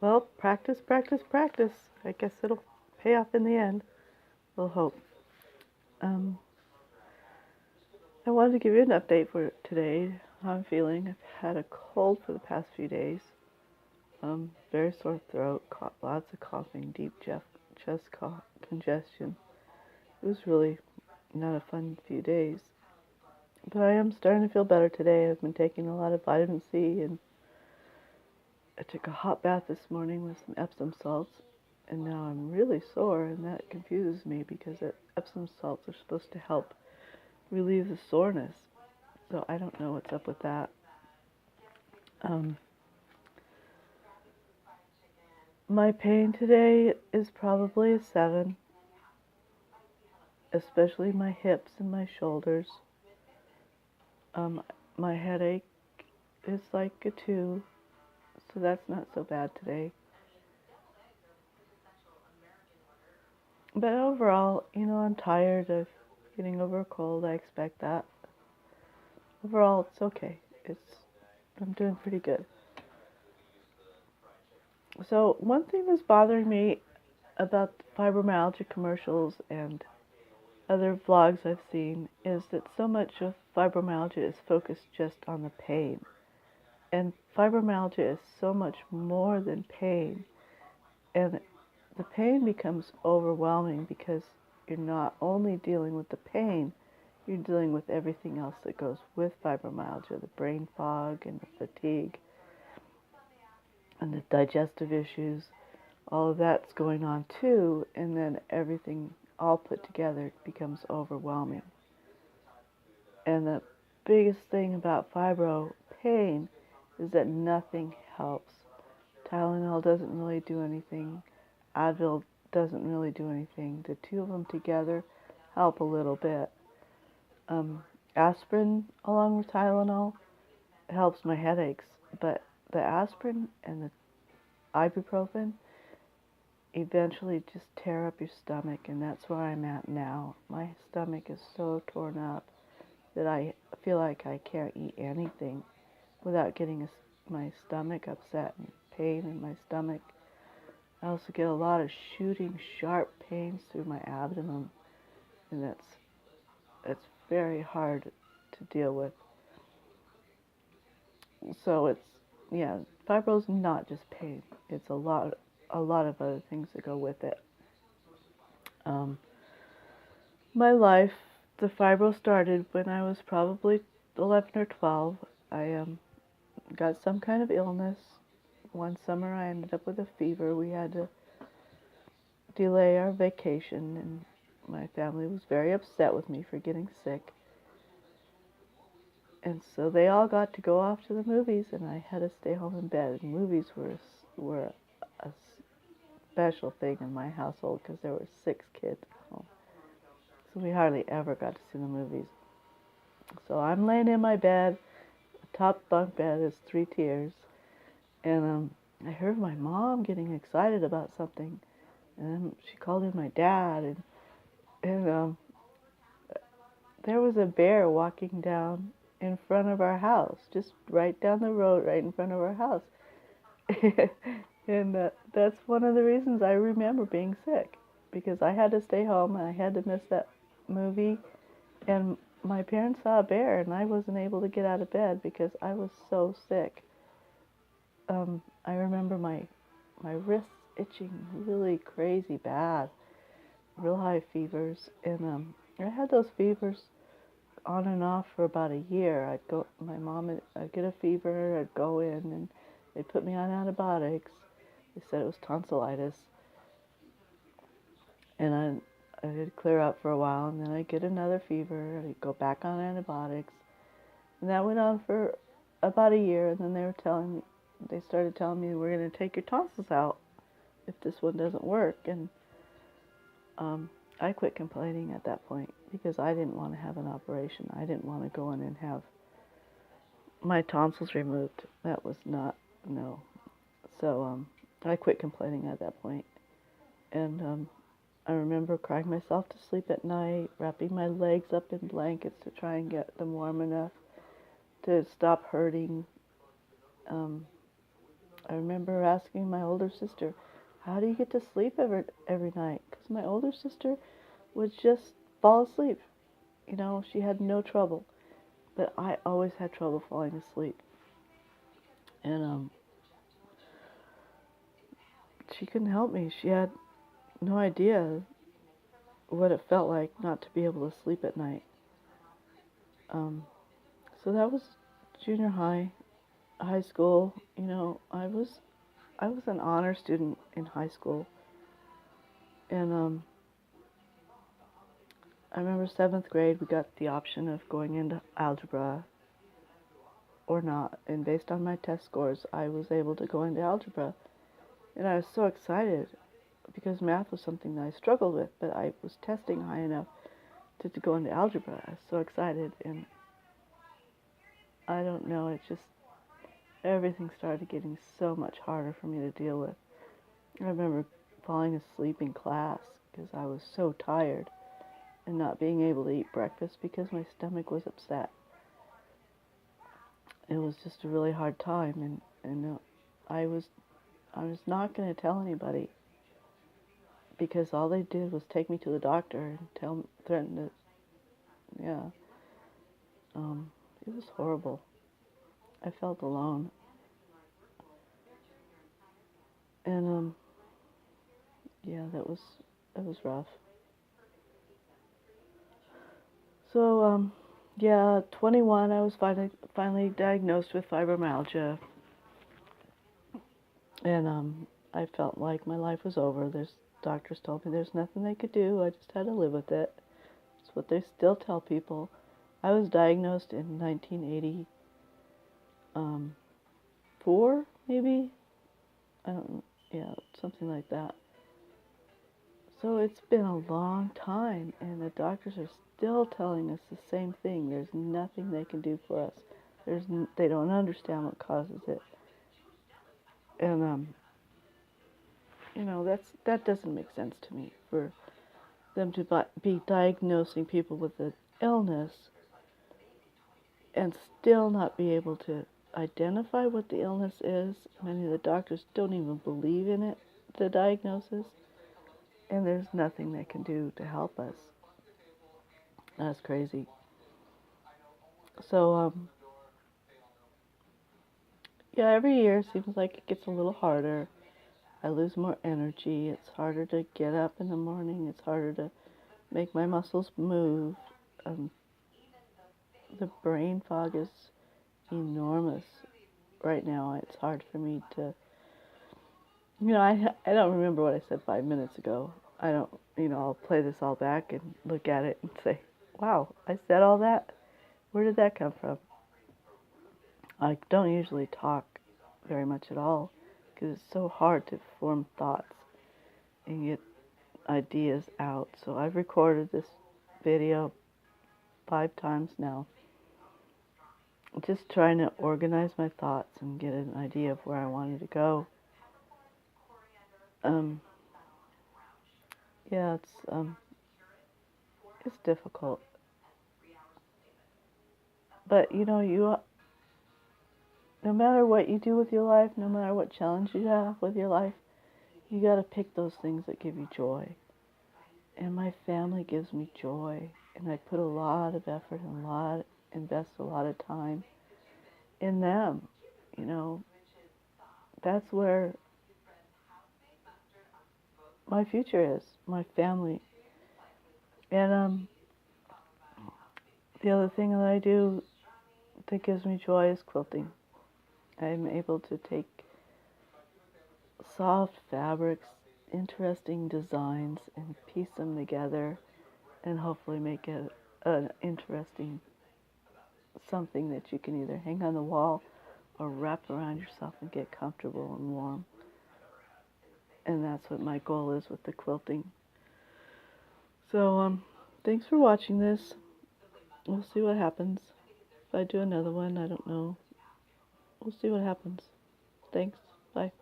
Well, practice, practice, practice. I guess it'll pay off in the end. We'll hope. Um, I wanted to give you an update for today. How I'm feeling. I've had a cold for the past few days. Very sore throat, lots of coughing, deep chest congestion. It was really not a fun few days. But I am starting to feel better today. I've been taking a lot of vitamin C, and I took a hot bath this morning with some Epsom salts, and now I'm really sore, and that confuses me because Epsom salts are supposed to help relieve the soreness. So I don't know what's up with that. Um, my pain today is probably a 7, especially my hips and my shoulders. My headache is like a 2, so that's not so bad today. But overall, I'm tired of getting over a cold. I expect that. Overall, it's okay. I'm doing pretty good. So one thing that's bothering me about fibromyalgia commercials and other vlogs I've seen is that so much of fibromyalgia is focused just on the pain. And fibromyalgia is so much more than pain. And the pain becomes overwhelming because you're not only dealing with the pain, you're dealing with everything else that goes with fibromyalgia, the brain fog and the fatigue and the digestive issues. All of that's going on too, and then everything all put together becomes overwhelming. And the biggest thing about fibro pain is that nothing helps. Tylenol doesn't really do anything. Advil doesn't really do anything. The two of them together help a little bit. Aspirin along with Tylenol helps my headaches, but the aspirin and the ibuprofen eventually just tear up your stomach, and that's where I'm at now. My stomach is so torn up that I feel like I can't eat anything without getting my stomach upset and pain in my stomach. I also get a lot of shooting, sharp pains through my abdomen, and it's very hard to deal with. So fibro's not just pain. It's a lot of other things that go with it. My life, the fibro started when I was probably 11 or 12. I got some kind of illness. One summer I ended up with a fever. We had to delay our vacation, and my family was very upset with me for getting sick. And so they all got to go off to the movies, and I had to stay home in bed. And movies were a special thing in my household because there were 6 kids at home. So we hardly ever got to see the movies. So I'm laying in my bed. The top bunk bed is 3 tiers. And I heard my mom getting excited about something. And then she called in my dad. And there was a bear walking down in front of our house, just right down the road, right in front of our house. And that's one of the reasons I remember being sick, because I had to stay home and I had to miss that movie. And my parents saw a bear, and I wasn't able to get out of bed because I was so sick. I remember my wrists itching really crazy bad, real high fevers, and I had those fevers on and off for about a year. I'd get a fever, I'd go in, and they'd put me on antibiotics. They said it was tonsillitis, and I'd clear up for a while, and then I'd get another fever, and I'd go back on antibiotics, and that went on for about a year, and then they started telling me, we're going to take your tonsils out if this one doesn't work, and I quit complaining at that point because I didn't want to have an operation. I didn't want to go in and have my tonsils removed. That was no. So I quit complaining at that point. And I remember crying myself to sleep at night, wrapping my legs up in blankets to try and get them warm enough to stop hurting. I remember asking my older sister, how do you get to sleep every night? Because my older sister would just fall asleep. You know, she had no trouble. But I always had trouble falling asleep. And she couldn't help me. She had no idea what it felt like not to be able to sleep at night. So that was junior high, high school. You know, I was an honor student in high school, and I remember 7th grade we got the option of going into algebra or not, and based on my test scores, I was able to go into algebra, and I was so excited because math was something that I struggled with, but I was testing high enough to go into algebra. I was so excited, and I don't know, it just, everything started getting so much harder for me to deal with. I remember falling asleep in class because I was so tired and not being able to eat breakfast because my stomach was upset. It was just a really hard time, and I was not going to tell anybody because all they did was take me to the doctor and threaten to, yeah. It was horrible. I felt alone, and yeah, that was rough. So yeah, 21, I was finally diagnosed with fibromyalgia, and I felt like my life was over. Doctors told me there's nothing they could do. I just had to live with it. It's what they still tell people. I was diagnosed in 1984, maybe. I don't know. Yeah, something like that. So it's been a long time, and the doctors are still telling us the same thing. There's nothing they can do for us. They don't understand what causes it, and you know, that doesn't make sense to me for them to be diagnosing people with an illness and still not be able to identify what the illness is. Many of the doctors don't even believe in it, the diagnosis, and there's nothing they can do to help us. That's crazy. So, yeah, every year seems like it gets a little harder. I lose more energy. It's harder to get up in the morning. It's harder to make my muscles move. Um, the brain fog is enormous right now. It's hard for me to, you know, I don't remember what I said 5 minutes ago. I don't, you know, I'll play this all back and look at it and say, wow, I said all that? Where did that come from? I don't usually talk very much at all because it's so hard to form thoughts and get ideas out. So I've recorded this video 5 times now, just trying to organize my thoughts and get an idea of where I wanted to go. Yeah, it's difficult, but you know, no matter what you do with your life, no matter what challenge you have with your life, you got to pick those things that give you joy. And my family gives me joy, and I put a lot of effort and invest a lot of time in them. You know, that's where my future is, my family. And the other thing that I do that gives me joy is quilting. I'm able to take soft fabrics, interesting designs, and piece them together and hopefully make it an interesting something that you can either hang on the wall or wrap around yourself and get comfortable and warm. And that's what my goal is with the quilting. So, thanks for watching this. We'll see what happens. If I do another one, I don't know. We'll see what happens. Thanks. Bye.